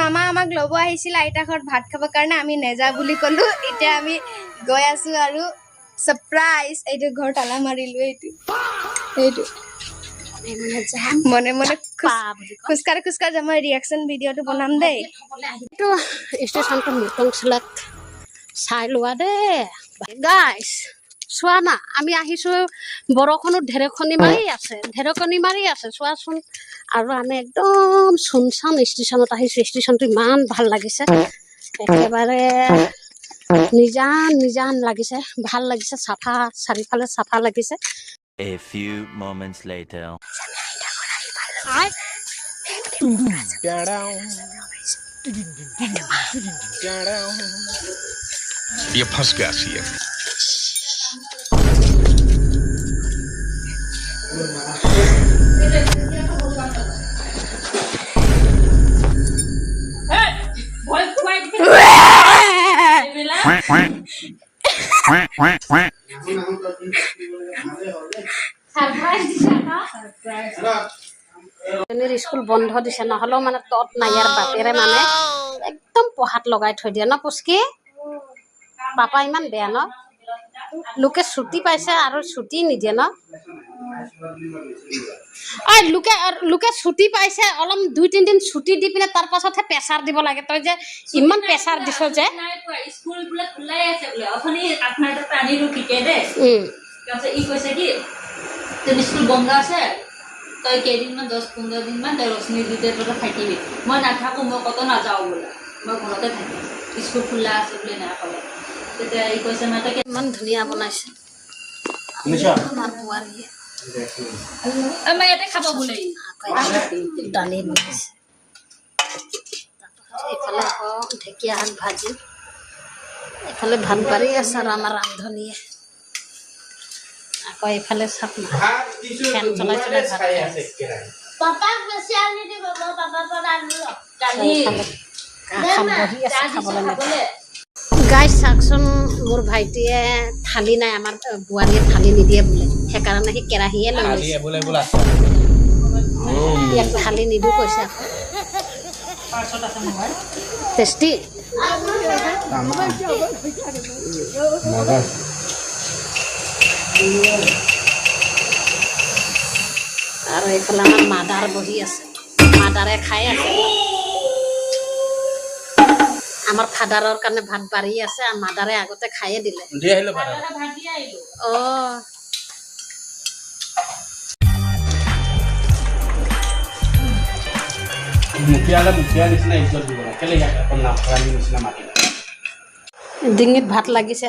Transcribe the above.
মামা আমাক ল'ব আহিছিল আইতা ঘৰত ভাত খাবৰ কাৰণে আমি নেজা বুলি ক'লো এতিয়া আমি গৈ আছো আৰু সাৰপ্ৰাইজ এইটো ঘৰ তালা মাৰিলো এইটো মনে মনে খুচকাৰে যাম ৰিয়াকশ্যন ভিডিঅ'টো বনাম দেই এইটো ষ্টেচনটো মৃতংশিলাত চাই লোৱা দেই গাইছ চোৱা না আমি আহিছো বৰষুণত ঢেৰেকনি মাৰি আছে চোৱাচোন আৰু আমি একদম চুনচান ষ্টেচনত আহিছো ষ্টেচনটো ইমান ভাল লাগিছে একেবাৰে নিজান লাগিছে ভাল লাগিছে চাফা চাৰিফালে চাফা লাগিছে A few moments later ये फंस गया सीएम স্কুল বন্ধ দিছে নহলেও মানে তত নাই ইয়াৰ বাপেৰে মানে একদম পঢ়াত লগাই থৈ দিয়ে ন পুষ্কি পাপা ইমান বেয়া ন লোকে ছুটি পাইছে আৰু ছুটি নিদিয়ে ন লোকে ছুটি পাইছে অলপ 2-3 দিন ছুটি দি পিনে তাৰ পাছতহে প্ৰেছাৰ দিব লাগে তই যে ইমান প্ৰেছাৰ দিছ যে স্কুল বোলে খোলাই আছে বোলে অথনি আপনাৰটা প্ৰাণীৰো ঠিকে দে তাৰপিছত ই কৈছে কি তোৰ স্কুল বন্ধ আছে তই কেইদিনমান 10-15 দিনমান তই ৰশ্মি দিতে তই থাকিবি মই নাথাকো মই কত নাযাওঁ বোলে মই ঘৰতে থাকিম স্কুল খোলা আছে বোলে না ক'লে তেতিয়া ই কৈছে মই তাকে ইমান ধুনীয়া বনাইছে আমাৰ বোৱাৰীয়ে আমাৰ ইয়াতে খাব বোলে দালি বনাইছে এইফালে আকৌ ঢেকীয়া শাক ভাজি এইফালে ভাত বাঢ়ি আছে আৰু আমাৰ ৰান্ধনীয়ে আকৌ এইফালে চাপ ফেন চলাই ভাত খাই আছে পাপাক বেছি আনি দিব পাপাৰ পৰা আনিলো কালি বহি আছে খাবলৈ গাইছ চাওকচোন মোৰ ভাইটিয়ে থালি নাই আমাৰ বোৱাৰীয়ে থালি নিদিয়ে বোলে সেইকাৰণে সি কেৰাহীয়ে লৈ লৈছে ইয়াক থালি নিদিওঁ কৈছে টেষ্টি আৰু এইফালে আমাৰ মাদাৰ বহি আছে মাদাৰে খাই আছে আমাৰ ফাদাৰৰ কাৰণে ভাত বাঢ়ি আছে আৰু মাদাৰে আগতে খাইয়ে দিলে ডিঙিত ভাত লাগিছে